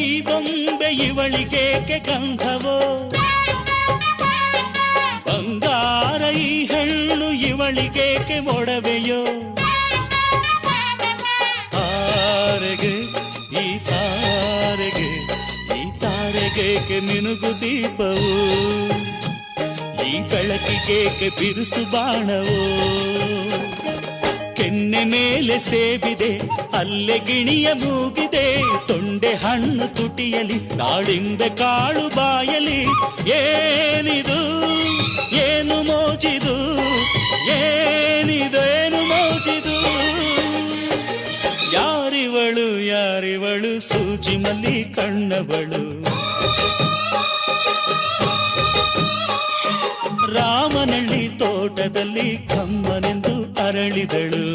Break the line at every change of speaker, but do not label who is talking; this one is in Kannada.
ಈ ಬೊಂಬೆ ಇವಳಿಗೇಕೆ ಗಂಧವೋ, ಬಂಗಾರ ಈ ಹೆಣ್ಣು ಇವಳಿಗೇಕೆ ಒಡವೆಯೋ. ತಾರೆಗೆ ಈ ತಾರೆಗೆ ಈ ತಾರೆಗೇಕೆ ಮಿನುಗು ದೀಪವು, ಈ ಬೆಳಕಿಗೇಕೆ ಬಿರುಸು ಬಾಣವೋ. ಕೆನ್ನೆ ಮೇಲೆ ಸೇಬಿದೆ ಅಲ್ಲೆ ಗಿಣಿಯ ಮೂಗಿದೆ, ತೊಂಡೆ ಹಣ್ಣು ತುಟಿಯಲಿ ದಾಳಿಂಬೆ ಕಾಳು ಬಾಯಲಿ. ಏನಿದು ಏನು ಮೋಜಿದು, ಏನಿದೇನು ಮೋಜಿದು. ಯಾರಿವಳು ಯಾರಿವಳು ಸೂಜಿ ಮಲ್ಲಿ ಕಣ್ಣವಳು, ರಾಮನಳ್ಳಿ ತೋಟದಲ್ಲಿ ಕಮ್ಮನೆಂದು ಅರಳಿದಳು.